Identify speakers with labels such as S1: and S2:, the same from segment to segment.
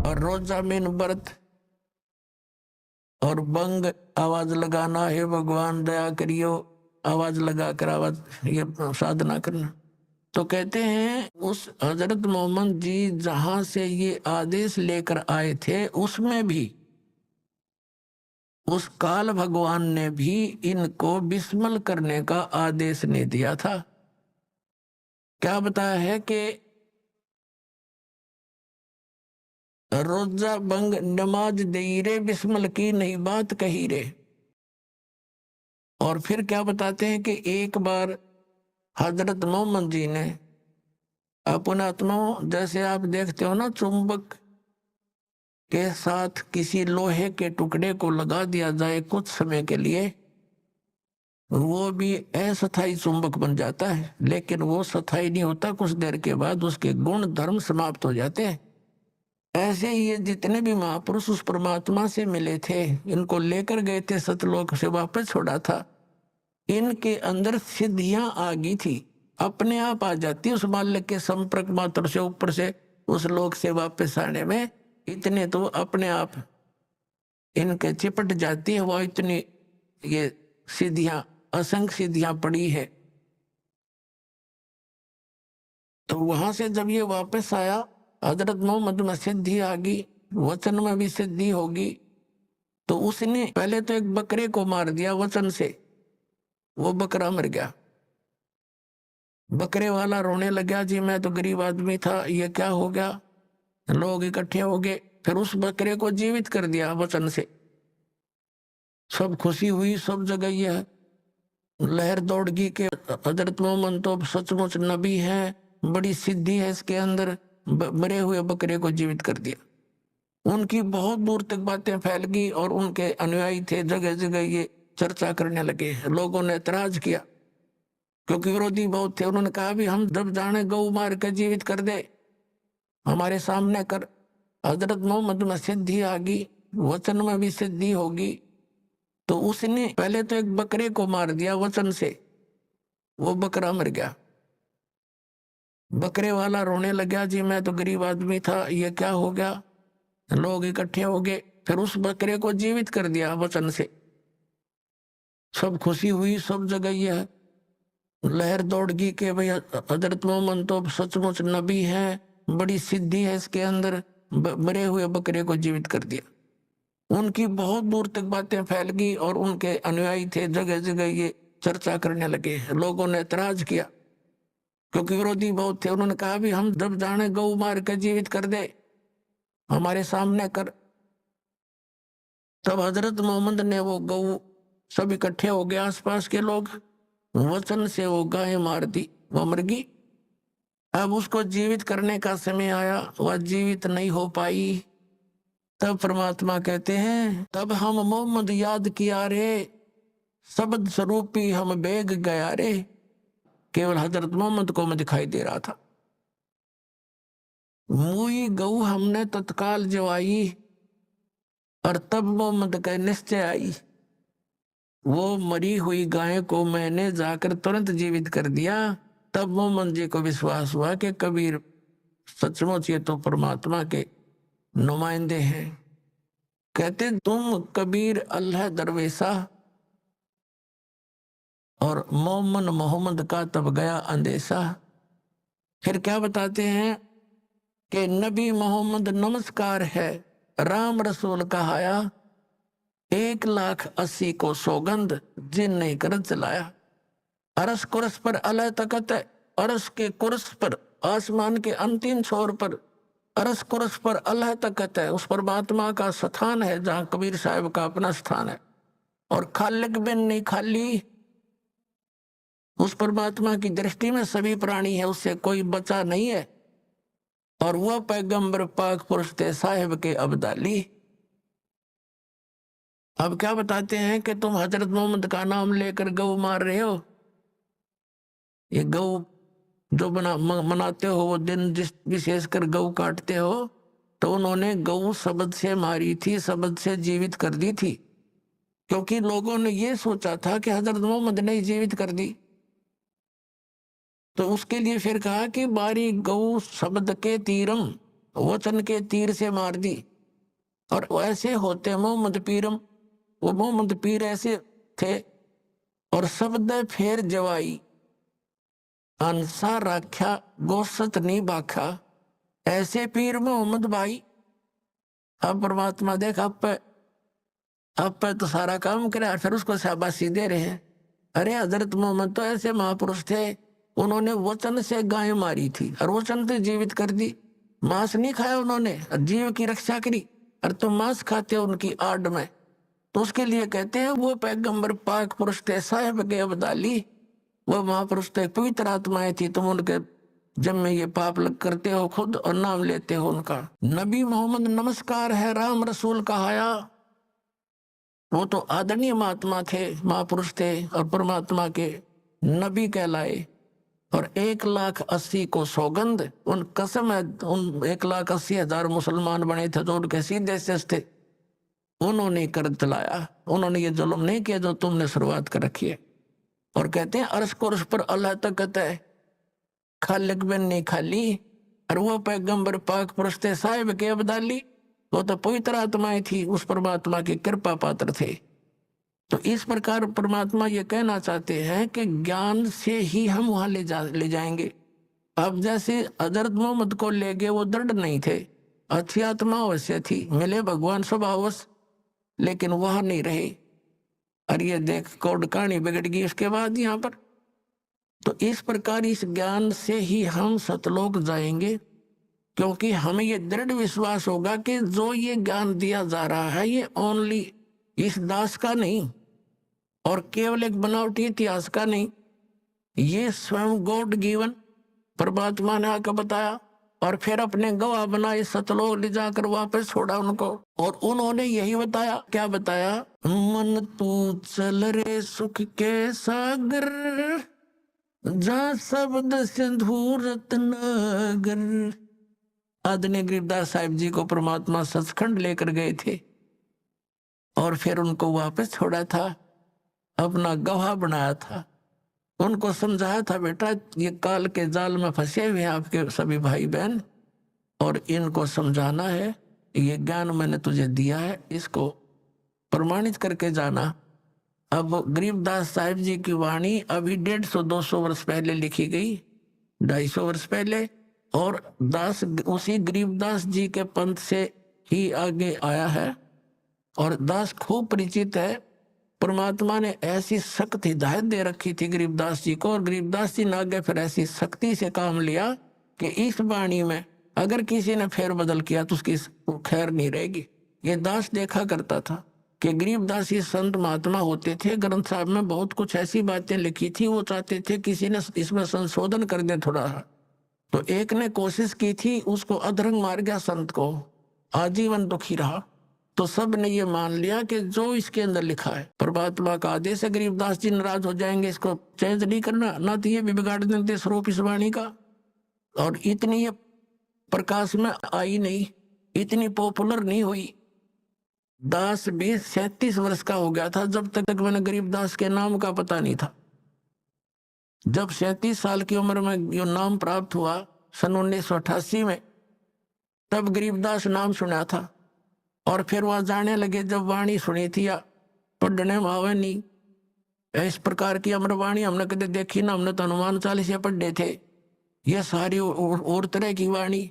S1: और रोजा बिन व्रत और बंग आवाज लगाना, हे भगवान दया करियो, आवाज लगाकर आवाज ये साधना करना। तो कहते हैं उस हजरत मोहम्मद जी जहां से ये आदेश लेकर आए थे उसमें भी उस काल भगवान ने भी इनको बिस्मल करने का आदेश नहीं दिया था। क्या बताया है कि रोजा बंग नमाज दई रे, बिस्मल की नहीं बात कही रे। और फिर क्या बताते हैं कि एक बार हजरत मोहम्मद जी ने अपना आत्मा, जैसे आप देखते हो ना चुंबक के साथ किसी लोहे के टुकड़े को लगा दिया जाए कुछ समय के लिए, वो भी अस्थायी चुंबक बन जाता है, लेकिन वो स्थायी नहीं होता, कुछ देर के बाद उसके गुण धर्म समाप्त हो जाते हैं। ऐसे ही ये जितने भी महापुरुष उस परमात्मा से मिले थे, इनको लेकर गए थे सतलोक से वापस छोड़ा था, इनके अंदर सिद्धियां आ गई थी, अपने आप आ जाती उस बालक के संपर्क मात्र से ऊपर से उस लोक से वापस आने में, इतने तो अपने आप इनके चिपट जाती है। वो इतनी ये सिद्धियां, असंख्य सिद्धियां पड़ी है। तो वहां से जब ये वापस आया, हजरत मोहम्मद में सिद्धि आ गई, वचन में भी सिद्धि होगी। तो उसने पहले तो एक बकरे को मार दिया वचन से, वो बकरा मर गया। बकरे वाला रोने लगा, जी मैं तो गरीब आदमी था, ये क्या हो गया। लोग इकट्ठे हो गए, फिर उस बकरे को जीवित कर दिया वचन से। सब खुशी हुई, सब जगह यह लहर दौड़ गई कि हजरत मोहम्मद तो सचमुच नबी है, बड़ी सिद्धि है इसके अंदर, मरे हुए बकरे को जीवित कर दिया। उनकी बहुत दूर तक बातें फैल गई और उनके अनुयायी थे जगह जगह ये चर्चा करने लगे। लोगों ने ऐतराज किया क्योंकि विरोधी बहुत थे। उन्होंने कहा भी हम जब जाने गौ मार के जीवित कर दे, हमारे सामने कर। हजरत मोहम्मद में सिद्धि आ गई, वचन में भी सिद्धि होगी। तो उसने पहले तो एक बकरे को मार दिया वचन से, वो बकरा मर गया। बकरे वाला रोने लगा, जी मैं तो गरीब आदमी था, ये क्या हो गया। लोग इकट्ठे हो गए, फिर उस बकरे को जीवित कर दिया वचन से। सब खुशी हुई, सब जगह यह लहर दौड़ गई कि भाई हजरत मोहम्मद तो सचमुच नबी है, बड़ी सिद्धि है इसके अंदर, मरे हुए बकरे को जीवित कर दिया। उनकी बहुत दूर तक बातें फैल गई और उनके अनुयायी थे जगह जगह ये चर्चा करने लगे। लोगों ने ऐतराज किया क्योंकि विरोधी बहुत थे। उन्होंने कहा भी हम जब जाने गौ मार के जीवित कर दे, हमारे सामने कर। तब हजरत मोहम्मद ने वो गौ, सब इकट्ठे हो गए आसपास के लोग, वचन से वो गाय मार दी, वो मर गई। अब उसको जीवित करने का समय आया, वह जीवित नहीं हो पाई। तब परमात्मा कहते हैं, तब हम मोहम्मद याद किया रे, शब्द स्वरूपी हम बेग गया रे। केवल हजरत मोहम्मद को मैं दिखाई दे रहा था। मुई गऊ हमने तत्काल जवाई, और तब मोहम्मद का निश्चय आई। वो मरी हुई गाय को मैंने जाकर तुरंत जीवित कर दिया। तब मोहम्मद जी को विश्वास हुआ कि कबीर सचमुच ये तो परमात्मा के नुमाइंदे हैं। कहते तुम कबीर अल्लाह दरवेशा, और मोमन मोहम्मद का तब गया अंदेशा। फिर क्या बताते हैं कि नबी मोहम्मद नमस्कार है, राम रसूल कहाया, 1,80,000 को सौगंध जिन नहीं कर चलाया। अरस कुरस पर अलह तकत है, अरस के कुरस पर, आसमान के अंतिम छोर पर अरस कुरस पर अल्लाह तकत है, उस परमात्मा का स्थान है जहां कबीर साहब का अपना स्थान है। और खालिक बिन नहीं खाली, उस परमात्मा की दृष्टि में सभी प्राणी है, उससे कोई बचा नहीं है। और वह पैगंबर पाक पुरुष थे साहिब के अब्दाली। अब क्या बताते हैं कि तुम हजरत मोहम्मद का नाम लेकर गौ मार रहे हो। ये गौ जो मनाते हो, वो दिन जिस विशेषकर गौ काटते हो, तो उन्होंने गौ शब्द से मारी थी, शब्द से जीवित कर दी थी, क्योंकि लोगों ने ये सोचा था कि हजरत मोहम्मद ने जीवित कर दी। तो उसके लिए फिर कहा कि बारी गौ शब्द के तीरम, वचन के तीर से मार दी। और ऐसे होते मोहम्मद पीरम, वो मोहम्मद पीर ऐसे थे। और शब्द फेर जवाई अंसा राख्या गोसत नहीं बाख्या, ऐसे पीर मोहम्मद भाई। अब परमात्मा देख आप पे तो सारा काम करे, फिर उसको शाबाशी दे रहे हैं। अरे हजरत मोहम्मद तो ऐसे महापुरुष थे, उन्होंने वचन से गाय मारी थी और वचन से जीवित कर दी। मांस नहीं खाया उन्होंने, जीव की रक्षा करी। और तुम मांस खाते हो उनकी आड़ में, तो उसके लिए कहते हैं वो पैगंबर पाक पुरुष थे, साहिब के अब्दाली। वो महापुरुष थे, पवित्र आत्माएं थी। तुम उनके जब में ये पाप करते हो खुद और नाम लेते हो उनका। नबी मोहम्मद नमस्कार है राम रसूल कहाया। वो तो आदरणीय महात्मा थे, महापुरुष थे और परमात्मा के नबी कहलाए। और 1,80,000 को सौगंध, उन कसम है, उन 1,80,000 मुसलमान बने थे जो उनके सीधे से थे। उन्होंने कर चलाया, उन्होंने ये जुल्म नहीं किया जो तुमने शुरुआत कर रखी है। और कहते हैं अर्श कुर्श पर अल्लाह तकत है, खालिक बिन नहीं खाली। और वो पैगंबर पाक पुरुष थे, साहिब के अब्दाली। वो तो पवित्र आत्माएं थी, उस परमात्मा की कृपा पात्र थे। तो इस प्रकार परमात्मा ये कहना चाहते हैं कि ज्ञान से ही हम वहां ले जाएंगे। अब जैसे हजरत मोहम्मद को ले गए, वो दृढ़ नहीं थे, अच्छी आत्मा अवश्य थी, मिले भगवान स्वभावश, लेकिन वहां नहीं रहे। और ये देख कोड कहानी बिगड़ गई उसके बाद यहाँ पर। तो इस प्रकार इस ज्ञान से ही हम सतलोक जाएंगे, क्योंकि हमें ये दृढ़ विश्वास होगा कि जो ये ज्ञान दिया जा रहा है ये ओनली इस दास का नहीं और केवल एक बनावटी इतिहास का नहीं, ये स्वयं गॉड गिवन परमात्मा ने आकर बताया। और फिर अपने गवाह बनाए, सतलोक ले जाकर वापस छोड़ा उनको। और उन्होंने यही बताया, क्या बताया? मन तू चल रे सुख के सागर, जहाँ शब्द सिंधु रत्नागर। आदरणीय गरीबदास साहिब जी को परमात्मा सचखंड लेकर गए थे और फिर उनको वापस छोड़ा था, अपना गवाह बनाया था, उनको समझाया था, बेटा ये काल के जाल में फंसे हुए हैं आपके सभी भाई बहन, और इनको समझाना है। ये ज्ञान मैंने तुझे दिया है, इसको प्रमाणित करके जाना। अब गरीबदास साहिब जी की वाणी अभी 150-200 वर्ष पहले लिखी गई, 250 वर्ष पहले। और दास उसी गरीबदास जी के पंथ से ही आगे आया है और दास खूब परिचित है। परमात्मा ने ऐसी सख्त हिदायत दे रखी थी गरीबदास जी को, और गरीबदास जी ने आगे फिर ऐसी सख्ती से काम लिया कि इस वाणी में अगर किसी ने फेर बदल किया तो उसकी खैर नहीं रहेगी। ये दास देखा करता था कि गरीबदास ये संत महात्मा होते थे, ग्रंथ साहब में बहुत कुछ ऐसी बातें लिखी थी, वो चाहते थे किसी ने इसमें संशोधन कर दे थोड़ा। तो एक ने कोशिश की थी, उसको अधरंग मार गया संत को, आजीवन दुखी रहा। तो सब ने ये मान लिया कि जो इसके अंदर लिखा है परमात्मा का आदेश है, गरीबदास जी नाराज हो जाएंगे, इसको चेंज नहीं करना, ना तो ये भी बिगाड़ देते स्वरूप इस वाणी का। और इतनी ये प्रकाश में आई नहीं, इतनी पॉपुलर नहीं हुई। दास भी 37 वर्ष का हो गया था जब तक मैंने गरीबदास के नाम का पता नहीं था। जब 37 साल की उम्र में यो नाम प्राप्त हुआ सन 1988 में, तब गरीबदास नाम सुना था। और फिर वहां जाने लगे, जब वाणी सुनी थी या पढ़ने में आवे नहीं, इस प्रकार की अमरवाणी हमने कभी देखी ना, हमने तो हनुमान चालीसा पढ़े थे, ये सारी और तरह की वाणी।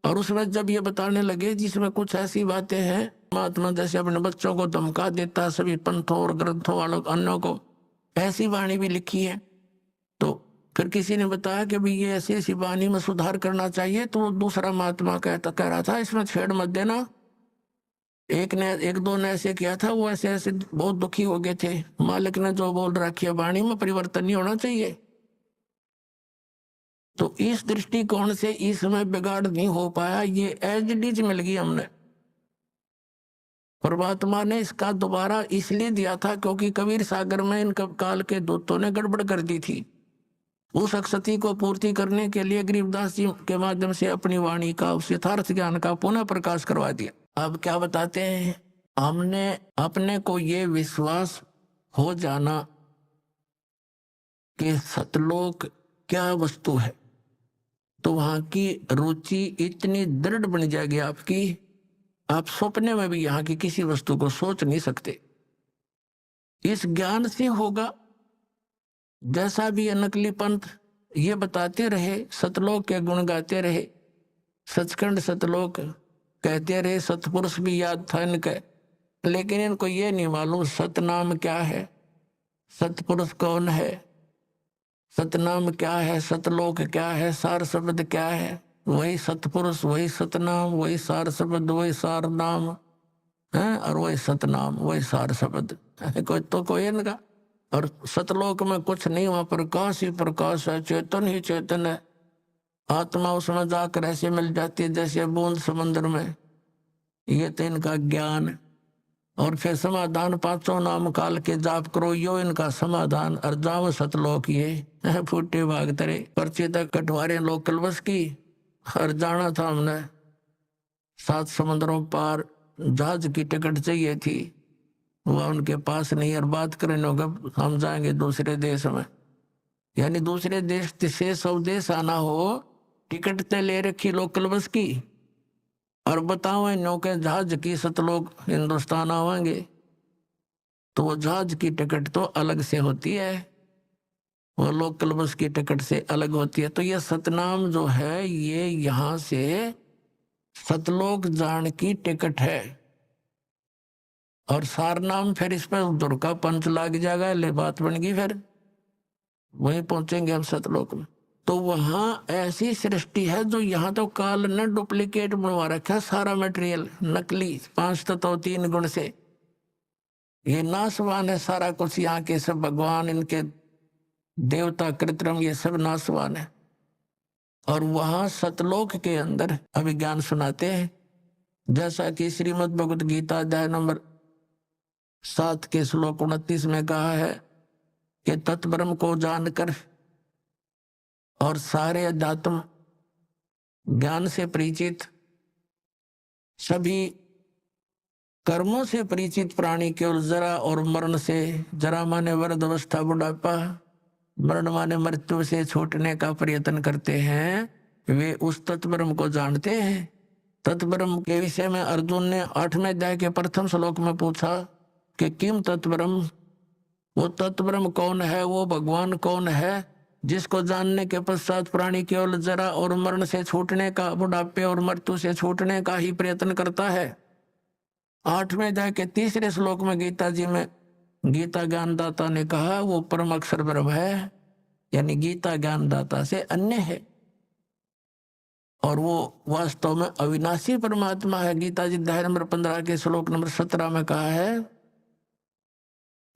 S1: और उसमें जब ये बताने लगे जिसमें कुछ ऐसी बातें हैं, महात्मा जैसे अपने बच्चों को धमका देता, सभी पंथों और ग्रंथों वालों अन्यों को, ऐसी वाणी भी लिखी है। तो फिर किसी ने बताया कि भाई ये ऐसी ऐसी वाणी में सुधार करना चाहिए। तो दूसरा महात्मा कह रहा था इसमें छेड़ मत देना। एक दो ने ऐसे किया था, वो ऐसे ऐसे बहुत दुखी हो गए थे, मालिक ने जो बोल रखी है वाणी में परिवर्तन नहीं होना चाहिए। तो इस दृष्टिकोण से इसमें बिगाड़ नहीं हो पाया, ये एज इट इज मिल गई हमने। परमात्मा ने इसका दोबारा इसलिए दिया था क्योंकि कबीर सागर में इन काल के दूतों ने गड़बड़ कर दी थी। उस अक्षति को पूर्ति करने के लिए गरीबदास जी के माध्यम से अपनी वाणी का, उस यथार्थ ज्ञान का पुनः प्रकाश करवा दिया। अब क्या बताते हैं, हमने अपने को ये विश्वास हो जाना कि सतलोक क्या वस्तु है। तो वहां की रुचि इतनी दृढ़ बन जाएगी आपकी, आप सपने में भी यहाँ की किसी वस्तु को सोच नहीं सकते। इस ज्ञान से होगा। जैसा भी ये नकली पंथ ये बताते रहे, सतलोक के गुण गाते रहे, सचखंड सतलोक कहते रहे, सतपुरुष भी याद था इनके, लेकिन इनको ये नहीं मालूम सतनाम क्या है, सतपुरुष कौन है, सतनाम क्या है, सतलोक क्या है, सार शब्द क्या है। वही सतपुरुष, वही सतनाम, वही सार शब्द, वही सार नाम है, और वही सतनाम, वही सार शब्द। कोई तो कोई इनका। और सतलोक में कुछ नहीं, वहां प्रकाश ही प्रकाश है, चेतन ही चेतन है। आत्मा उसमें जाकर ऐसे मिल जाती है जैसे बूंद समंदर में। ये तो इनका ज्ञान। और फिर समाधान पांचों नाम काल के जाप करो, यो इनका समाधान। और जाओ सतलोक ये फूटे भाग तरे पर्चे तक कटवारे लोग कलवस की। और जाना था हमने 7 समुद्रों पार, जहाज की टिकट चाहिए थी, वह उनके पास नहीं। और बात करें होगा हम जाएंगे दूसरे देश में, यानी दूसरे देश से स्वदेश आना हो, टिकट तो ले रखी लोकल बस की, और बताओ नौके जहाज की सतलोक हिंदुस्तान आवांगे, तो वो जहाज की टिकट तो अलग से होती है, वो लोकल बस की टिकट से अलग होती है। तो ये सतनाम जो है ये यहाँ से सतलोक जान की टिकट है। और सारनाम फिर इसमें दुर का पंच लाग जाएगा, ले बात बन गई, फिर वहीं पहुंचेंगे हम सतलोक में। तो वहां ऐसी सृष्टि है जो यहाँ तो काल ने डुप्लीकेट बनवा रखा, सारा मटेरियल नकली, 5 तत्व 3 गुण से ये नाशवान है सारा कुछ। यहाँ के सब भगवान, इनके देवता कृत्रिम, ये सब नाशवान है। और वहां सतलोक के अंदर अभिज्ञान सुनाते हैं, जैसा कि श्रीमद् भगवत गीता अध्याय नंबर 7 के श्लोक 29 में कहा है कि तत्ब्रह्म को जानकर और सारे अध्यात्म ज्ञान से परिचित, सभी कर्मों से परिचित प्राणी केवल जरा और मरण से, जरा माने वृद्ध अवस्था बुढ़ापा, मरण माने मृत्यु से छूटने का प्रयत्न करते हैं, वे उस तत्ब्रह्म को जानते हैं। तत्ब्रह्म के विषय में अर्जुन ने 8वें अध्याय के प्रथम श्लोक में पूछा कि किम तत्ब्रह्म, वो तत्ब्रह्म कौन है, वो भगवान कौन है जिसको जानने के पश्चात प्राणी केवल जरा और मरण से छूटने का, बुढ़ापे और मृत्यु से छूटने का ही प्रयत्न करता है। 8वें अध्याय के 3रे श्लोक में गीता जी में गीता ज्ञानदाता ने कहा वो परम अक्षर ब्रह्म है, यानी गीता ज्ञानदाता से अन्य है, और वो वास्तव में अविनाशी परमात्मा है। गीता जी अध्याय नंबर 15 के श्लोक नंबर 17 में कहा है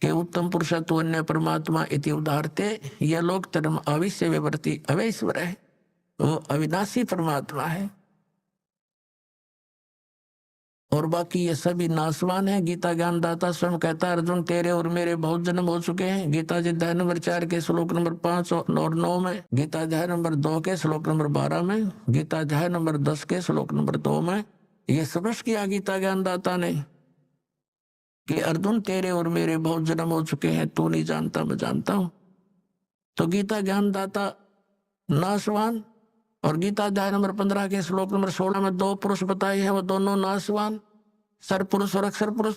S1: कि उत्तम पुरुषत्व अन्य परमात्मा इति उदाहरते, यह लोक धर्म अविश्य विवर्ती अवैश्वर है, वो अविनाशी परमात्मा है। और बाकी ये सभी नाशवान है। गीता ज्ञानदाता स्वयं कहता है, अर्जुन तेरे और मेरे बहुत जन्म हो चुके हैं। गीता जी अध्याय नंबर 4 के श्लोक नंबर 5 और 9 में, गीता अध्याय नंबर 2 के श्लोक नंबर 12 में, गीता अध्याय नंबर 10 के श्लोक नंबर 2 में ये स्पष्ट किया गीता ज्ञानदाता ने कि अर्जुन तेरे और मेरे बहुत जन्म हो चुके हैं, तू नहीं जानता मैं जानता हूं। तो गीता ज्ञानदाता नाशवान, और गीता अध्याय नंबर 15 के श्लोक नंबर 16 में 2 पुरुष बताए हैं, वो दोनों नाशवान, सर पुरुष और अक्षर पुरुष,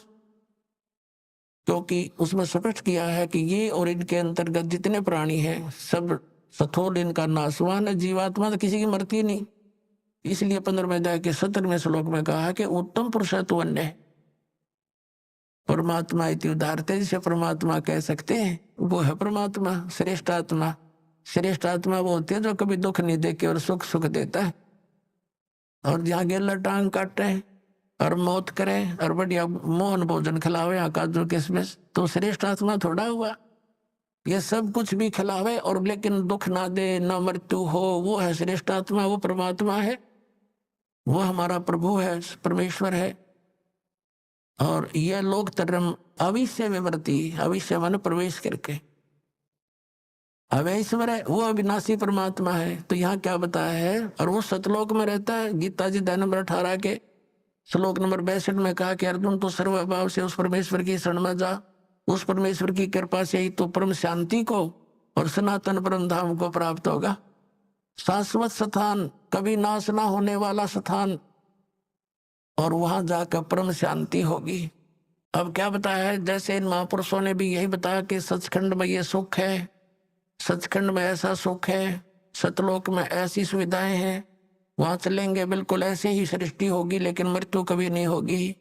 S1: क्योंकि उसमें स्पष्ट किया है कि ये और इनके अंतर्गत जितने प्राणी हैं सब सथोल इनका नाशवान है। जीवात्मा तो किसी की मरती नहीं, इसलिए 15वें अध्याय के 17वें श्लोक में कहा है कि उत्तम पुरुषत्व अन्य है परमात्मा इति उदाहरते, जिसे परमात्मा कह सकते हैं वो है परमात्मा, श्रेष्ठ आत्मा। श्रेष्ठ आत्मा वो होती है जो कभी दुख नहीं देके और सुख सुख देता है, और जहाँ गेला टांग काटे और मौत करे और बढ़िया मोहन भोजन खिलावे, यहाँ काजू किशमिश, तो श्रेष्ठ आत्मा थोड़ा हुआ। ये सब कुछ भी खिलावे और लेकिन दुख ना दे, ना मृत्यु हो, वो है श्रेष्ठ आत्मा, वो परमात्मा है, वो हमारा प्रभु है, परमेश्वर है। और यह लोक धर्म अविश्य विवर्ती, अविश्य मन प्रवेश करके, अवैश्वर है, वो अविनाशी परमात्मा है। तो यहाँ क्या बताया है, और वो सतलोक में रहता है। गीता जी अध्याय नंबर 18 के श्लोक नंबर 62 में कहा कि अर्जुन तो सर्वभाव से उस परमेश्वर की शरण में जा, उस परमेश्वर की कृपा से ही तो परम शांति को और सनातन परम धाम को प्राप्त होगा। शाश्वत स्थान, कभी नाश ना होने वाला स्थान, और वहां जाकर परम शांति होगी। अब क्या बताया है, जैसे इन महापुरुषों ने भी यही बताया कि सचखंड में ये सुख है, सचखंड में ऐसा सुख है, सतलोक में ऐसी सुविधाएं हैं, वहां चलेंगे बिल्कुल ऐसे ही सृष्टि होगी, लेकिन मृत्यु कभी नहीं होगी।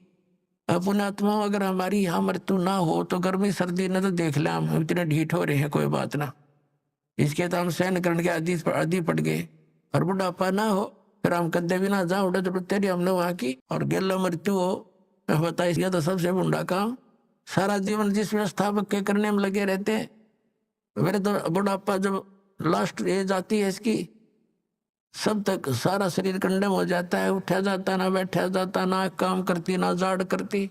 S1: पुण्यात्मा, अगर हमारी यहाँ मृत्यु ना हो तो गर्मी सर्दी न तो देख ले, हम इतने ढीठ हो रहे हैं, कोई बात ना, इसके तो हम सहन करने के आदि पड़ गए। और बुढ़ापा ना हो फिर हम कदे भी ना जा उड़े तो तेरी हमने वहां की, और गेलो मृत्यु हो बताइए, तो सबसे बुढ़ा काम। सारा जीवन जिस व्यवस्थापक के करने में लगे रहते हैं, फिर तो बुढ़ापा जब लास्ट एज आती है इसकी, सब तक सारा शरीर कंडम हो जाता है, उठा जाता ना बैठा जाता, ना काम करती ना जाड़ करती,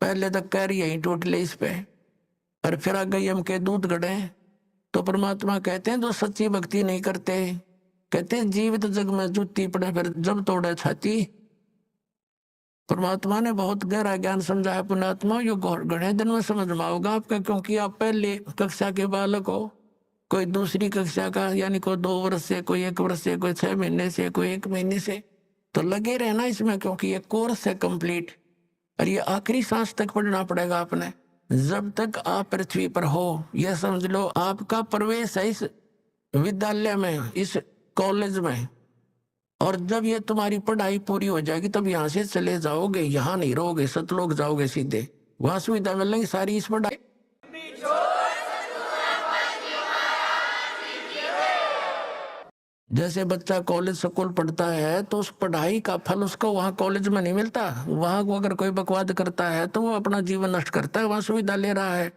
S1: पहले तक कह रही यही टूट ले इस पे। और फिर आ गई हम के दूध गड़े। तो परमात्मा कहते हैं जो सच्ची भक्ति नहीं करते, कहते हैं जीवित जग में जूती पड़े फिर जब तोड़े छाती। परमात्मा ने बहुत गहरा ज्ञान समझाया पुण्यात्मा, यो घने दिन में समझ में आओगा आपका, क्योंकि आप पहले कक्षा के बालक हो, कोई दूसरी कक्षा का, यानी कोई 2 वर्ष से, कोई 1 वर्ष से, कोई 6 महीने से, कोई 1 महीने से, तो लगे रहना इसमें, क्योंकि ये कोर्स है कंप्लीट, और ये आखिरी सांस तक पढ़ना पड़ेगा आपने, जब तक आप पृथ्वी पर हो। यह समझ लो आपका प्रवेश है इस विद्यालय में, इस कॉलेज में, और जब ये तुम्हारी पढ़ाई पूरी हो जाएगी तब यहाँ से चले जाओगे, यहाँ नहीं रहोगे, सतलोक जाओगे सीधे, वहां सुविधा मिलेंगी सारी इस पढ़ाई। जैसे बच्चा कॉलेज स्कूल पढ़ता है तो उस पढ़ाई का फल उसको वहाँ कॉलेज में नहीं मिलता, वहां को अगर कोई बकवाद करता है तो वो अपना जीवन नष्ट करता है, वहां सुविधा ले रहा है,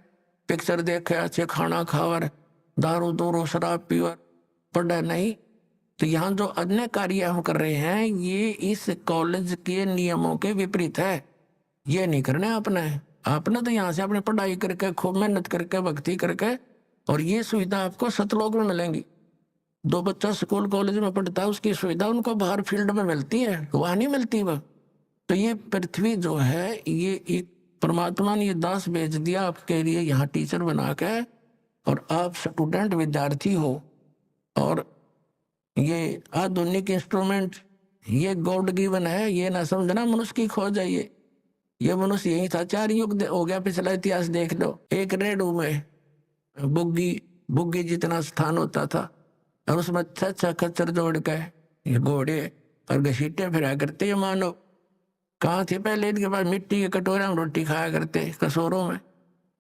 S1: पिक्चर देखे, अच्छे खाना खावर, दारू दूरू शराब पीवर, पढ़ा नहीं। तो यहाँ जो अन्य कार्य हम कर रहे हैं ये इस कॉलेज के नियमों के विपरीत है, ये नहीं करने आपने। आपने तो यहाँ से अपनी पढ़ाई करके खूब मेहनत करके भक्ति करके, और ये सुविधा आपको सतलोक में मिलेंगी। दो बच्चा स्कूल कॉलेज में पढ़ता है, उसकी सुविधा उनको बाहर फील्ड में मिलती है, वहां नहीं मिलती वह। तो ये पृथ्वी जो है, ये एक परमात्मा ने ये दास भेज दिया आपके लिए यहाँ टीचर बना के, और आप स्टूडेंट विद्यार्थी हो, और ये आधुनिक इंस्ट्रूमेंट ये गॉड गिवन है, ये ना समझना मनुष्य की खोज है। ये मनुष्य यही था, 4 युग हो गया, पिछला इतिहास देख लो। एक रेडू में बुग्गी बुग्गी जितना स्थान होता था, और उसमें अच्छा खच्चर जोड़ के ये घोड़े और घसीटे फिरा करते ये मानव कहाँ थे पहले, इनके पास मिट्टी के कटोरे में रोटी खाया करते कसोरों में।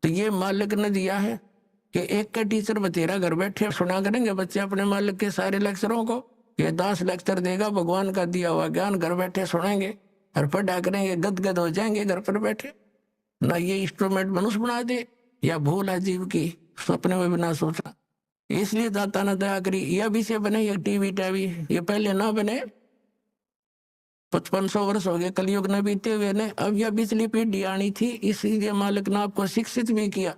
S1: तो ये मालिक ने दिया है कि एक का टीचर बतेरा घर बैठे सुना करेंगे बच्चे अपने मालिक के सारे लेक्चरों को, ये 10 लेक्चर देगा भगवान का दिया हुआ ज्ञान, घर बैठे सुनेंगे और पढ़ा करेंगे, गदगद हो जाएंगे घर पर बैठे। ना ये इंस्ट्रूमेंट मनुष्य बना दे, या भूल है जीव की, सपने में भी ना सोचना। इसलिए दाता ने दया करी, ये अभी से बने ये टीवी टावी, ये पहले ना बने, 5500 वर्ष हो गए कलयुग ने बीते हुए ने, अब यह पिछली पीढ़ी आनी थी, इसीलिए मालिक ने आपको शिक्षित भी किया,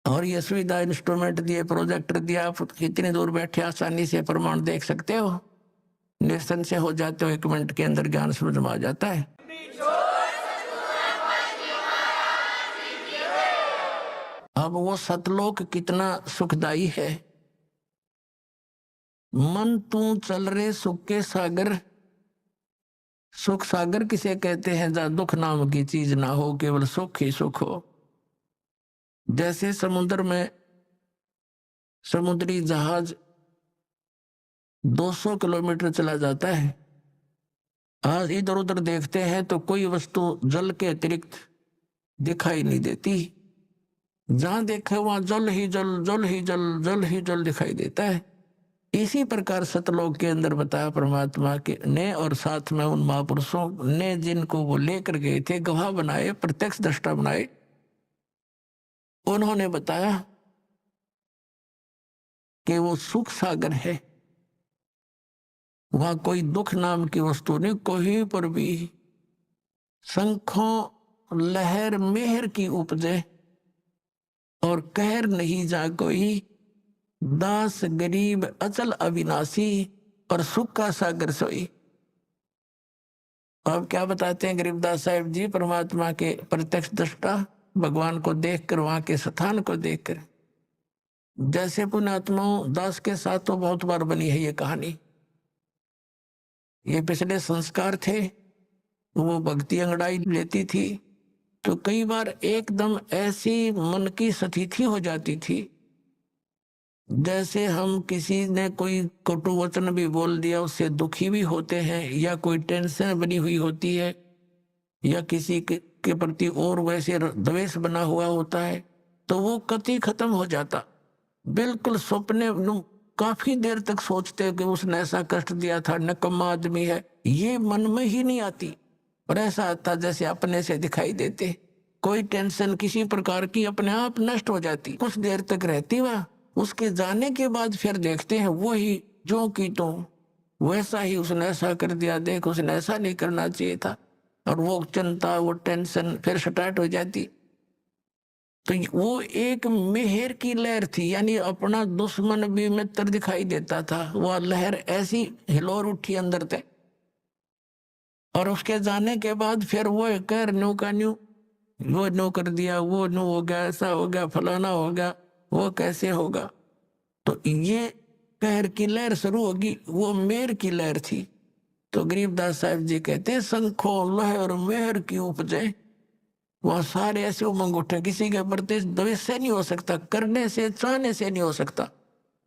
S1: और ये सुविधा इंस्ट्रूमेंट दिए, प्रोजेक्टर दिया, आप कितनी दूर बैठे आसानी से प्रमाण देख सकते हो, निश्चन से हो जाते हो, 1 मिनट के अंदर ज्ञान समझ में आ जाता है। अब वो सतलोक कितना सुखदाई है। मन तू चल रे सुख के सागर, सुख सागर किसे कहते हैं जहाँ दुख नाम की चीज ना हो, केवल सुख ही सुख हो। जैसे समुद्र में समुद्री जहाज 200 किलोमीटर चला जाता है, आज इधर उधर देखते हैं तो कोई वस्तु जल के अतिरिक्त दिखाई नहीं देती, जहां देखे वहां जल ही जल, जल ही जल, जल ही जल दिखाई देता है। इसी प्रकार सतलोक के अंदर बताया परमात्मा के ने, और साथ में उन महापुरुषों ने जिनको वो लेकर गए थे, गवाह बनाए, प्रत्यक्ष दृष्टा बनाए, उन्होंने बताया कि वो सुख सागर है, वहां कोई दुख नाम की वस्तु नहीं, कहीं पर भी शंखों लहर मेहर की उपजे, और कहर नहीं जा कोई, दास गरीब अचल अविनाशी, और सुख का सागर सोई। अब क्या बताते हैं गरीबदास साहिब जी, परमात्मा के प्रत्यक्ष दृष्टा, भगवान को देखकर, वहां के स्थान को देखकर, जैसे पुण्यात्माओं दास के साथ तो बहुत बार बनी है ये कहानी। ये पिछले संस्कार थे, वो भक्ति अंगड़ाई लेती थी, तो कई बार एकदम ऐसी मन की स्थिति हो जाती थी, जैसे हम किसी ने कोई कटु वचन भी बोल दिया, उससे दुखी भी होते हैं, या कोई टेंशन बनी हुई होती है, या किसी के प्रति और वैसे द्वेष बना हुआ होता है, तो वो कति खत्म हो जाता। बिल्कुल सपने काफी देर तक सोचते कि उसने ऐसा कष्ट दिया था, नकम्मा आदमी है, ये मन में ही नहीं आती। और ऐसा आता जैसे अपने से दिखाई देते। कोई टेंशन किसी प्रकार की अपने आप नष्ट हो जाती, कुछ देर तक रहती वह, उसके जाने के बाद फिर देखते हैं वो ही जो की तो वैसा ही उसने ऐसा कर दिया, देख उसने ऐसा नहीं करना चाहिए था, और वो चिंता वो टेंशन फिर स्टार्ट हो जाती। तो वो एक मेहर की लहर थी, यानी अपना दुश्मन भी मित्र दिखाई देता था। वह लहर ऐसी हिलोर उठी अंदर तक, और उसके जाने के बाद फिर वो कर न्यू का न्यू, वो न्यू कर दिया, वो न्यू हो गया, ऐसा हो गया, फलाना हो गया, वो कैसे होगा। तो ये कहर की लहर शुरू होगी, वो मेहर की लहर थी। तो गरीबदास साहब जी कहते, संखो लहर मेहर की उपजे। वहां सारे ऐसे उमंग उठे, किसी के प्रति द्वेष से नहीं हो सकता, करने से चाहने से नहीं हो सकता,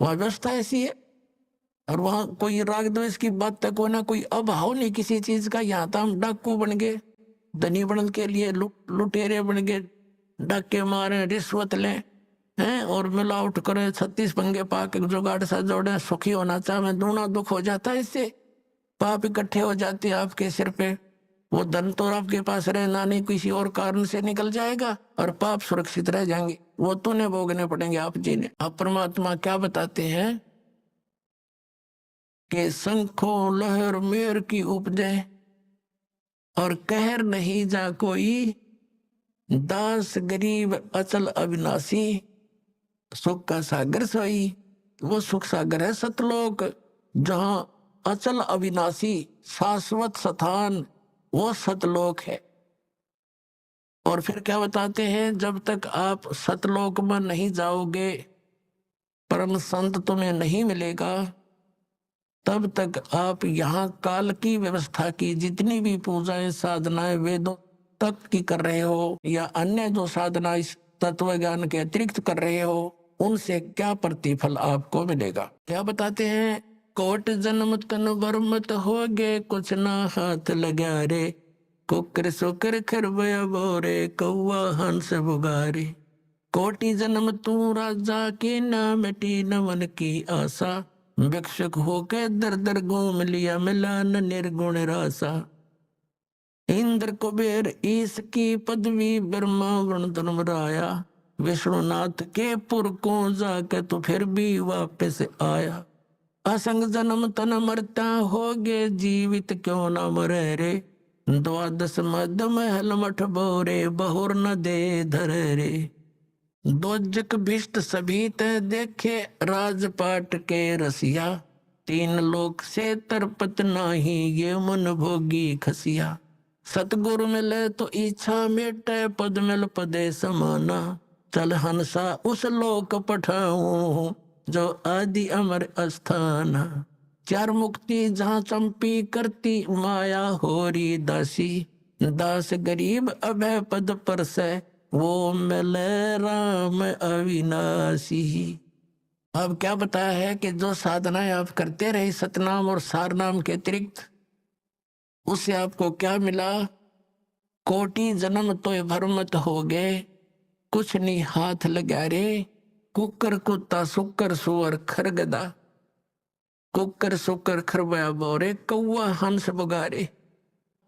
S1: वहां व्यवस्था ऐसी है। और वहां कोई राग द्वेष की बात तक होना, कोई अभाव नहीं किसी चीज का। यहाँ तो हम डाकू बन गए, धनी बनने के लिए लुटेरे बन गए, डाके मारे, रिश्वत लें हैं और मिलावट करे, 36 पंगे पाके जुगाड़ सा जोड़े, सुखी होना चाहे, दूना दुख हो जाता है इससे, पाप इकट्ठे हो जाते हैं आपके सिर पे। वो धन तो आपके पास रहना नहीं, किसी और कारण से निकल जाएगा, और पाप सुरक्षित रह जाएंगे, वो तूने भोगने पड़ेंगे आप जी ने। अब परमात्मा क्या बताते हैं कि शंखो लहर मेर की उपजे, और कहर नहीं जा कोई, दास गरीब अचल अविनाशी, सुख का सागर सोई। वो सुख सागर है सतलोक, जहां अचल अविनाशी शाश्वत स्थान, वो सतलोक है। और फिर क्या बताते हैं, जब तक आप सतलोक में नहीं जाओगे, परम संत तुम्हें नहीं मिलेगा, तब तक आप यहाँ काल की व्यवस्था की जितनी भी पूजाएं साधनाएं वेदों तक की कर रहे हो, या अन्य जो साधना इस तत्व ज्ञान के अतिरिक्त कर रहे हो, उनसे क्या प्रतिफल आपको मिलेगा। क्या बताते हैं, कोट जन्म तन वर्मत हो गए, कुछ ना हाथ लगा रे, कुकर सुकर खरबया बोरे, कौआ हंस बुगारे। कोटि जन्म तू राजा के, ना मिटी न मन की आशा, भिक्षुक होके दर दर घूम लिया, मिला न निर्गुण रासा। इंद्र कुबेर ईश की पदवी, ब्रह्मा वरुण धर्मराया, विष्णुनाथ के पुर को जाके तो फिर भी वापस आया। असंग जन्म तन मरता हो गे, जीवित क्यों न मरे रे, द्वादश मद महल मठ बोरे, बहुर न दे धर रे। दोजक भिष्ट सभी ते देखे, राजपाट के रसिया, तीन लोक से तरपत नाही, ये मन भोगी खसिया। सतगुरु मिले तो इच्छा मेटे, पद मिल पदे समाना, चल हंसा उस लोक पठाऊं, जो आदि अमर अस्थान। चार मुक्ति जहाँ चंपी करती, माया होरी दासी, दास गरीब अभय पद पर से, वो मिले राम अविनाशी। अब क्या बताया है कि जो साधनाएं आप करते रहे सतनाम और सारनाम के अतिरिक्त, उससे आपको क्या मिला, कोटि जन्म तो भरमत हो गए, कुछ नहीं हाथ लगा रे, कुकर कुत्ता सुकर सुअर खरगदा, कुकर सुकर खरबया बोरे, कौआ हंस बुगारे।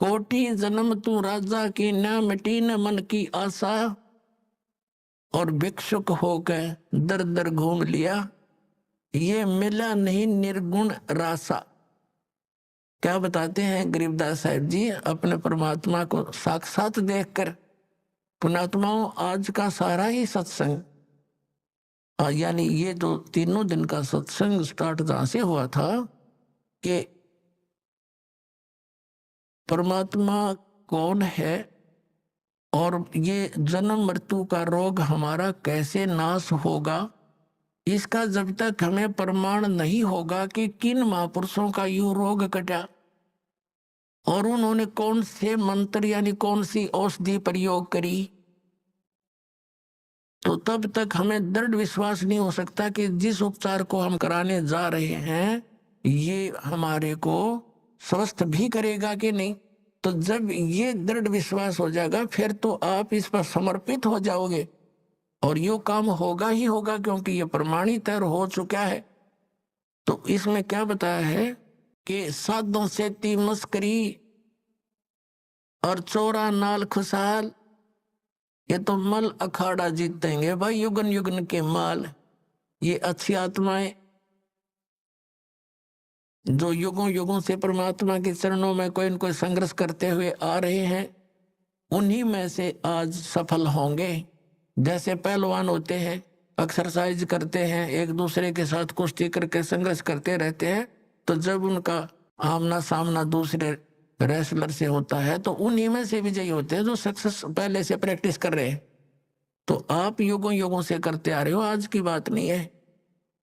S1: कोटि जन्म तू राजा की, न मिटी न मन की आशा, और भिक्षुक होकर दर दर घूम लिया, ये मिला नहीं निर्गुण रासा। क्या बताते हैं गरीबदास साहिब जी, अपने परमात्मा को साक्षात देखकर। पुण्यात्माओं, आज का सारा ही सत्संग, यानी ये जो तीनों दिन का सत्संग स्टार्ट जहां से हुआ था कि परमात्मा कौन है, और ये जन्म मृत्यु का रोग हमारा कैसे नाश होगा, इसका जब तक हमें प्रमाण नहीं होगा कि किन महापुरुषों का यूं रोग कटा और उन्होंने कौन से मंत्र यानी कौन सी औषधि प्रयोग करी, तो तब तक हमें दृढ़ विश्वास नहीं हो सकता कि जिस उपचार को हम कराने जा रहे हैं ये हमारे को स्वस्थ भी करेगा कि नहीं। तो जब ये दृढ़ विश्वास हो जाएगा फिर तो आप इस पर समर्पित हो जाओगे और यो काम होगा ही होगा, क्योंकि ये प्रमाणित और हो चुका है। तो इसमें क्या बताया है कि साधों से ती मस्करी और चोरा नाल खुशहाल, ये तो मल अखाड़ा जीतेंगे भाई युगन युगन के माल। ये अच्छी आत्माएं जो युगों युगों से परमात्मा के चरणों में कोई न कोई संघर्ष करते हुए आ रहे हैं, उन्हीं में से आज सफल होंगे। जैसे पहलवान होते हैं, एक्सरसाइज करते हैं, एक दूसरे के साथ कुश्ती करके संघर्ष करते रहते हैं, तो जब उनका आमना सामना दूसरे रेसलर से होता है तो उन्हीं में से विजयी होते हैं जो सक्सेस पहले से प्रैक्टिस कर रहे हैं। तो आप युगों युगों से करते आ रहे हो, आज की बात नहीं है।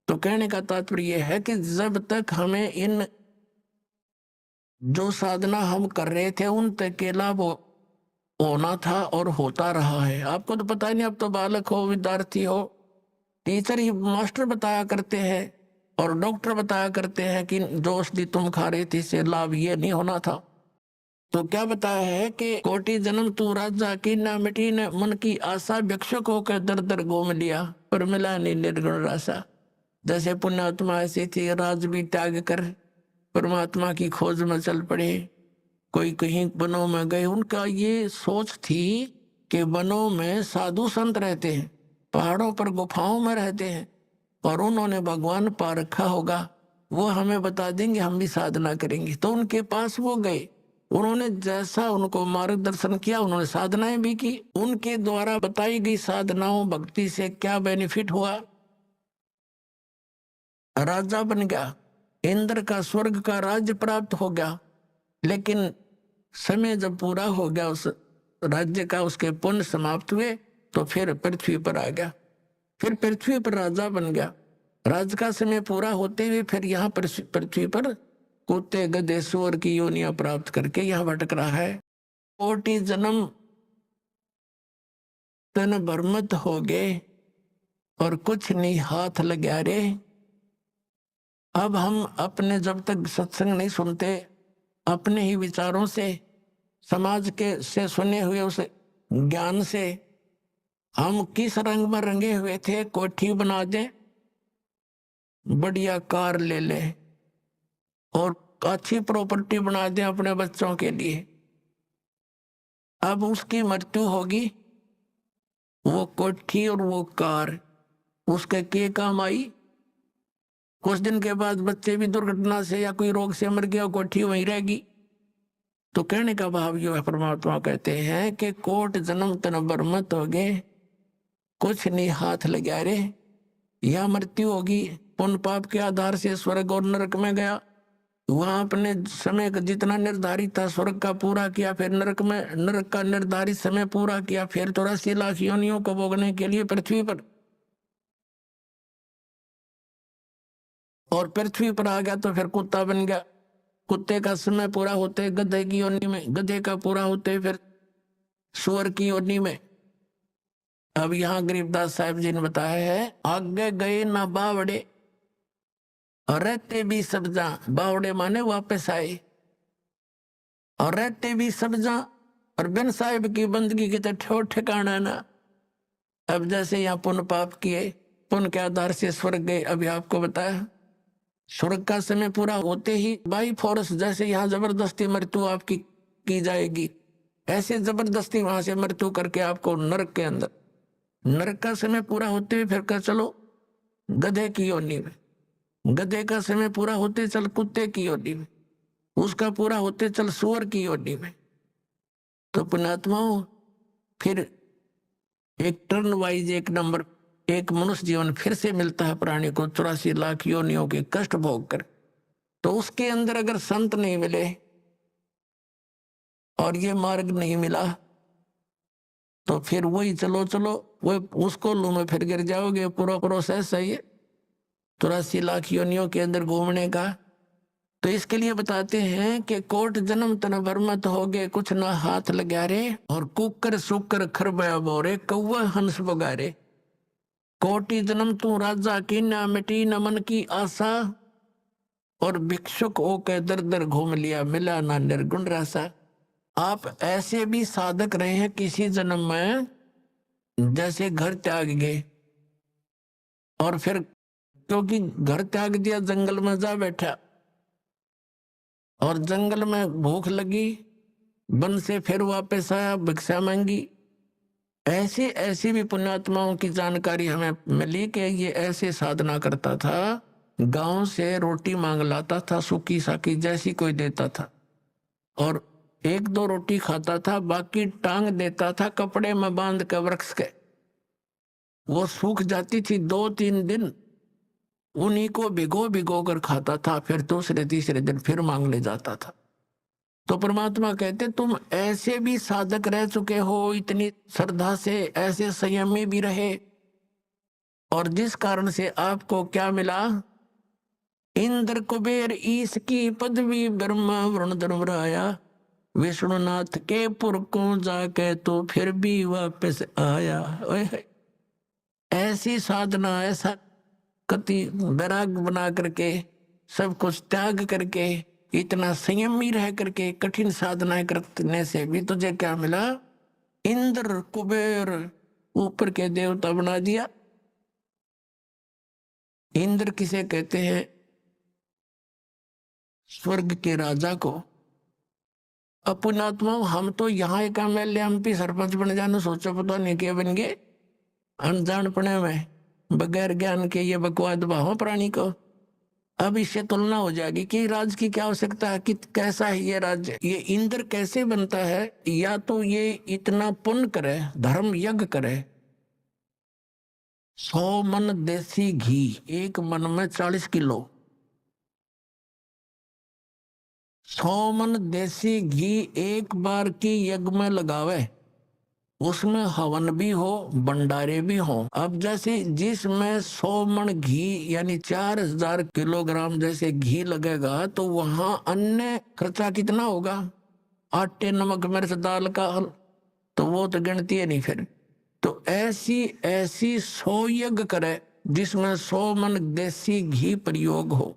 S1: तो कहने का तात्पर्य यह है कि जब तक हमें इन जो साधना हम कर रहे थे उन तक के लाभ होना था और होता रहा है। आपको तो पता ही नहीं, अब तो बालक हो, विद्यार्थी हो, टीचर ही मास्टर बताया करते हैं और डॉक्टर बताया करते हैं कि जो औषधि तुम खा रहे थे इससे लाभ ये नहीं होना था। तो क्या बताया है कि कोटि जन्म तू राजा की ना मिटी न मन की आशा, भिक्षुक होकर दर दर घूम लिया पर मिला नहीं निर्गुण रासा। जैसे पुण्यात्मा ऐसी थी, राज भी त्याग कर परमात्मा की खोज में चल पड़े, कोई कहीं वनों में गए। उनका ये सोच थी कि वनों में साधु संत रहते हैं, पहाड़ों पर गुफाओं में रहते हैं और उन्होंने भगवान पा रखा होगा, वो हमें बता देंगे, हम भी साधना करेंगे। तो उनके पास वो गए, उन्होंने जैसा उनको मार्गदर्शन किया उन्होंने साधनाएं भी की। उनके द्वारा बताई गई साधनाओं भक्ति से क्या बेनिफिट हुआ, राजा बन गया, इंद्र का स्वर्ग का राज्य प्राप्त हो गया। लेकिन समय जब पूरा हो गया उस राज्य का, उसके पुण्य समाप्त हुए, तो फिर पृथ्वी पर आ गया, फिर पृथ्वी पर राजा बन गया। राज का समय पूरा होते हुए फिर यहाँ पर पृथ्वी पर कुत्ते गधे सूअर की योनियां प्राप्त करके यहाँ भटक रहा है। कोटि जन्म तन भरमत हो गए और कुछ नहीं हाथ लगा रे। अब हम अपने जब तक सत्संग नहीं सुनते, अपने ही विचारों से, समाज के से सुने हुए उस ज्ञान से हम किस रंग में रंगे हुए थे, कोठी बना दे, बढ़िया कार ले ले और अच्छी प्रॉपर्टी बना दे अपने बच्चों के लिए। अब उसकी मृत्यु होगी, वो कोठी और वो कार उसके के काम आई। कुछ दिन के बाद बच्चे भी दुर्घटना से या कोई रोग से मर गया, कोठी वहीं रहेगी। तो कहने का भाव यो है, परमात्मा कहते हैं कि कोट जन्म तन बरमत हो गए, कुछ नहीं हाथ लगा रे। या मृत्यु होगी, पुण्य पाप के आधार से स्वर्ग और नरक में गया, वहां अपने समय का जितना निर्धारित था स्वर्ग का पूरा किया, फिर नरक का निर्धारित समय पूरा किया, फिर 84 लाख योनियों को भोगने के लिए पृथ्वी पर, और पृथ्वी पर आ गया तो फिर कुत्ता बन गया। कुत्ते का समय पूरा होते गधे की योनि में, गधे का पूरा होते फिर सुअर की योनि में। अब यहाँ गरीबदास साहिब जी ने बताया है, आगे गए ना बावड़े और रहते भी सब्जा, बावड़े माने वापस आए, और रहते भी सब्जा और बिन साहिब की बंदगी की तो ठोर ठिकाना ना। अब जैसे यहाँ पुण्य पाप किए, पुण्य के आधार से स्वर्ग गए। अभी आपको बताया स्वर्ग का समय पूरा होते ही बाई फोर्स, जैसे यहाँ जबरदस्ती मृत्यु आपकी की जाएगी, ऐसे जबरदस्ती वहां से मृत्यु करके आपको नरक के अंदर, नरक का समय पूरा होते हुए फिर कर चलो गधे की योनि में, गधे का समय पूरा होते चल कुत्ते की योनि में, उसका पूरा होते चल सुअर की योनि में। तो पुण्यात्माओं फिर एक टर्न वाइज एक नंबर एक मनुष्य जीवन फिर से मिलता है प्राणी को 84 लाख योनियों के कष्ट भोग कर। तो उसके अंदर अगर संत नहीं मिले और ये मार्ग नहीं मिला तो फिर वही चलो चलो वो उस कोल्लू में फिर गिर जाओगे। पूरा प्रोसेस है ये। 84 लाख योनियों के अंदर घूमने का। तो इसके लिए बताते हैं कि कोट जन्म तन भर मत होगे, कुछ ना हाथ लगा रे, और कुकर सुकर खरबया बोरे, कौवा हंस बगारे। कोटि जन्म तू राजा की, ना मिटी न मन की आशा, और भिक्षुक होकर दर दर घूम लिया, मिला ना निर्गुण रसा। आप ऐसे भी साधक रहे हैं किसी जन्म में, जैसे घर त्याग गए और फिर क्योंकि घर त्याग दिया जंगल में जा बैठा, और जंगल में भूख लगी, वन से फिर वापस आया, भिक्षा मांगी। ऐसी ऐसी भी पुण्यात्माओं की जानकारी हमें मिली कि ये ऐसे साधना करता था, गांव से रोटी मांग लाता था, सूखी साकी जैसी कोई देता था, और 1-2 रोटी खाता था, बाकी टांग देता था कपड़े में बांध के वृक्ष के। वो सूख जाती थी 2-3 दिन, उन्हीं को भिगो भिगो कर खाता था, फिर दूसरे तीसरे दिन फिर मांग ले जाता था। तो परमात्मा कहते तुम ऐसे भी साधक रह चुके हो, इतनी श्रद्धा से, ऐसे संयमी भी रहे, और जिस कारण से आपको क्या मिला, इंद्र कुबेर ईश की पदवी, ब्रह्मा वरुण धर्मराया, विष्णुनाथ के पुर को जाके तो फिर भी वापस आया। ऐसी साधना, ऐसा कति वैराग बना करके, सब कुछ त्याग करके, इतना संयमी रह करके कठिन साधनाएं करने से भी तुझे क्या मिला, इंद्र कुबेर ऊपर के देवता बना दिया। इंद्र किसे कहते हैं? स्वर्ग के राजा को। अपुणात्मा हम तो यहाँ एक MLA MP सरपंच बन जाने सोचो, पता नहीं क्या बन गए, अनजानपने में, बगैर ज्ञान के ये बकवाद बहाओ प्राणी को। अब इससे तुलना हो जाएगी कि राज की क्या आवश्यकता है, कि कैसा है ये राज्य। ये इंद्र कैसे बनता है? या तो ये इतना पुण्य करे, धर्म यज्ञ करे, 100 मन देसी घी, एक मन में 40 किलो, 100 मन देसी घी एक बार की यज्ञ में लगावे, उसमें हवन भी हो, भंडारे भी हो। अब जैसे जिसमें 100 मन घी यानी 4000 किलोग्राम जैसे घी लगेगा, तो वहां अन्य खर्चा कितना होगा, आटे नमक मिर्च दाल का, तो वो तो गिनती है नहीं फिर। तो ऐसी ऐसी 100 यज्ञ करे जिसमें 100 मन देसी घी प्रयोग हो,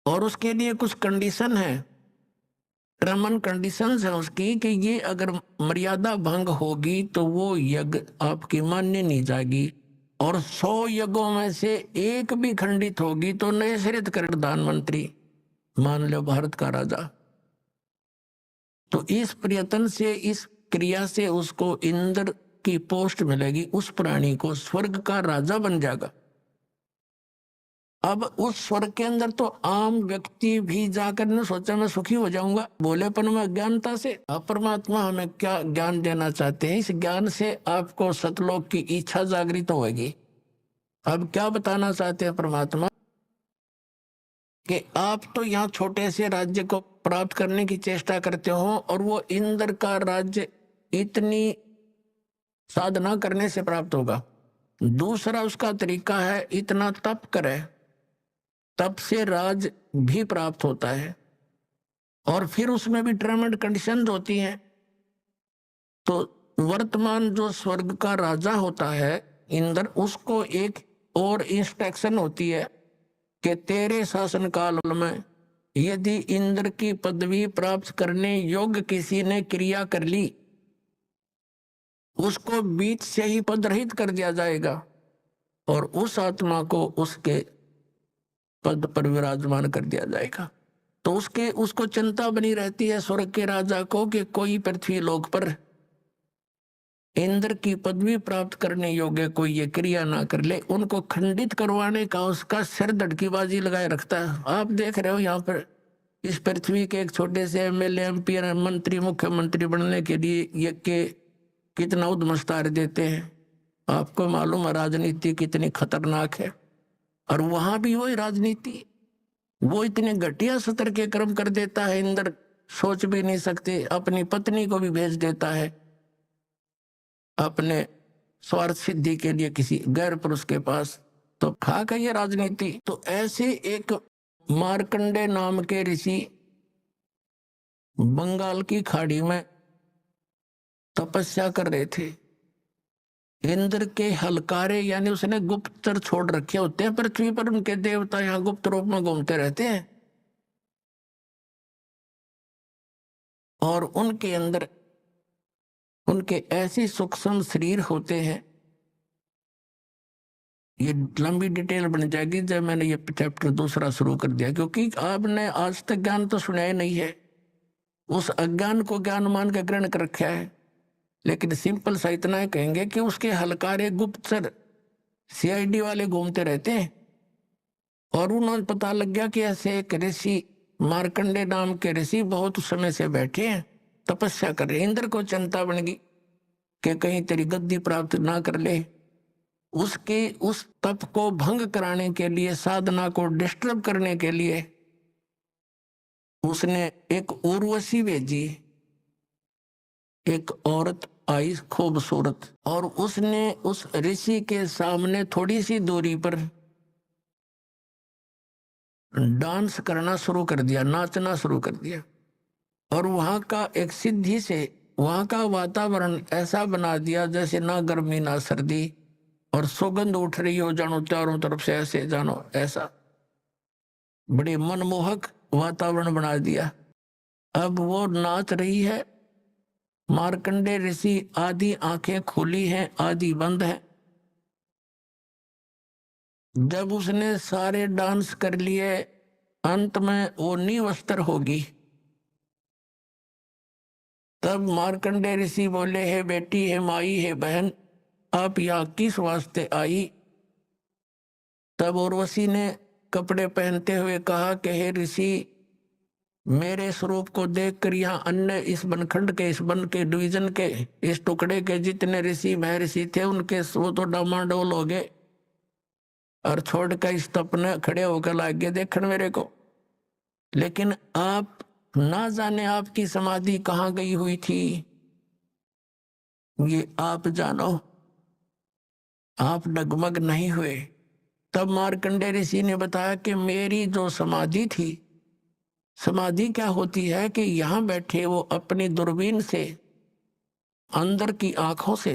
S1: और उसके लिए कुछ कंडीशन है, टर्म एंड कंडीशंस है उसकी, कि ये अगर मर्यादा भंग होगी तो वो यज्ञ आपकी मान्य नहीं जाएगी, और 100 यज्ञों में से एक भी खंडित होगी तो नए सिरे कर प्रधानमंत्री, मान लो भारत का राजा। तो इस प्रयत्न से, इस क्रिया से उसको इंद्र की पोस्ट मिलेगी, उस प्राणी को स्वर्ग का राजा बन जाएगा। अब उस स्वर्ग के अंदर तो आम व्यक्ति भी जाकर न सोचा मैं सुखी हो जाऊंगा, बोलेपन में अज्ञानता से। अब परमात्मा हमें क्या ज्ञान देना चाहते हैं? इस ज्ञान से आपको सतलोक की इच्छा जागृत होगी। अब क्या बताना चाहते हैं परमात्मा, कि आप तो यहाँ छोटे से राज्य को प्राप्त करने की चेष्टा करते हो, और वो इंद्र का राज्य इतनी साधना करने से प्राप्त होगा। दूसरा उसका तरीका है, इतना तप करे, तप से राज भी प्राप्त होता है, और फिर उसमें भी टर्म एंड कंडीशंस होती हैं। तो वर्तमान जो स्वर्ग का राजा होता है इंद्र, उसको एक और इंस्ट्रक्शन होती है कि तेरे शासन काल में यदि इंद्र की पदवी प्राप्त करने योग्य किसी ने क्रिया कर ली, उसको बीच से ही पद रहित कर दिया जाएगा, और उस आत्मा को उसके पद पर विराजमान कर दिया जाएगा। तो उसको चिंता बनी रहती है स्वर्ग के राजा को, कि कोई पृथ्वी लोक पर इंद्र की पदवी प्राप्त करने योग्य कोई ये क्रिया ना कर ले। उनको खंडित करवाने का उसका सिर धड़कीबाजी लगाए रखता है। आप देख रहे हो यहाँ पर इस पृथ्वी के एक छोटे से MLA MP मंत्री मुख्यमंत्री बनने के लिए ये के कितना उद्मस्तार देते हैं। आपको मालूम है राजनीति कितनी खतरनाक है, और वहां भी वही राजनीति, वो इतने घटिया सतर के कर्म कर देता है इंद्र, सोच भी नहीं सकते। अपनी पत्नी को भी भेज देता है अपने स्वार्थ सिद्धि के लिए किसी गैर पुरुष के पास, तो खा गई ये राजनीति। तो ऐसे एक मार्कंडे नाम के ऋषि बंगाल की खाड़ी में तपस्या कर रहे थे। इंद्र के हलकारे यानी उसने गुप्तचर छोड़ रखे होते हैं पृथ्वी पर, उनके देवता यहाँ गुप्त रूप में घूमते रहते हैं और उनके अंदर उनके ऐसे सूक्ष्म शरीर होते हैं। ये लंबी डिटेल बन जाएगी जब मैंने ये चैप्टर दूसरा शुरू कर दिया, क्योंकि आपने आज तक ज्ञान तो सुना ही नहीं है, उस अज्ञान को ज्ञान मान के ग्रहण कर रखा है। लेकिन सिंपल सा इतना ही कहेंगे कि उसके हलकारे गुप्तचर सीआईडी वाले घूमते रहते हैं और उन्होंने पता लग गया कि ऐसे एक ऋषि मार्कंडे नाम के ऋषि बहुत समय से बैठे हैं तपस्या कर रहे। इंद्र को चिंता बन गई कि कहीं तेरी गद्दी प्राप्त ना कर ले। उसके उस तप को भंग कराने के लिए, साधना को डिस्टर्ब करने के लिए उसने एक उर्वशी भेजी। एक औरत आई खूबसूरत, और उसने उस ऋषि के सामने थोड़ी सी दूरी पर डांस करना शुरू कर दिया, नाचना शुरू कर दिया। और वहां का एक सिद्धि से वहां का वातावरण ऐसा बना दिया जैसे ना गर्मी ना सर्दी, और सुगंध उठ रही हो जानो चारों तरफ से, ऐसे जानो ऐसा बड़े मनमोहक वातावरण बना दिया। अब वो नाच रही है, मार्कंडे ऋषि आधी आंखें खुली हैं आधी बंद है। जब उसने सारे डांस कर लिए, अंत में वो निवस्त्र होगी। तब मार्कंडे ऋषि बोले, है बेटी, है माई, है बहन, आप यहाँ किस वास्ते आई? तब उर्वशी ने कपड़े पहनते हुए कहा कि हे ऋषि, मेरे स्वरूप को देखकर यहाँ अन्य इस बनखंड के, इस वन के, डिवीजन के, इस टुकड़े के जितने ऋषि महर्षि थे उनके वो तो डामाडोल हो गए और छोड़ कर इस तपने खड़े होकर लाग गए देखने मेरे को। लेकिन आप ना जाने आपकी समाधि कहाँ गई हुई थी, ये आप जानो, आप डगमग नहीं हुए। तब मार्कंडे ऋषि ने बताया कि मेरी जो समाधि थी, समाधि क्या होती है कि यहाँ बैठे वो अपनी दूरबीन से, अंदर की आंखों से,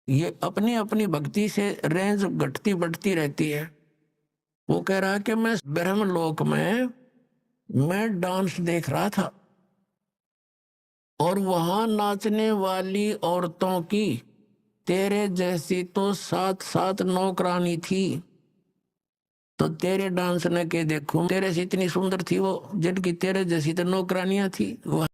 S1: ये अपनी अपनी भक्ति से रेंज घटती बढ़ती रहती है। वो कह रहा है कि मैं ब्रह्मलोक में मैं डांस देख रहा था और वहां नाचने वाली औरतों की तेरे जैसी तो 7-7 नौकरानी थी। तो तेरे डांस न के देखूं, तेरे से इतनी सुंदर थी वो, जिनकी तेरे जैसी तो नौकरानियां थी।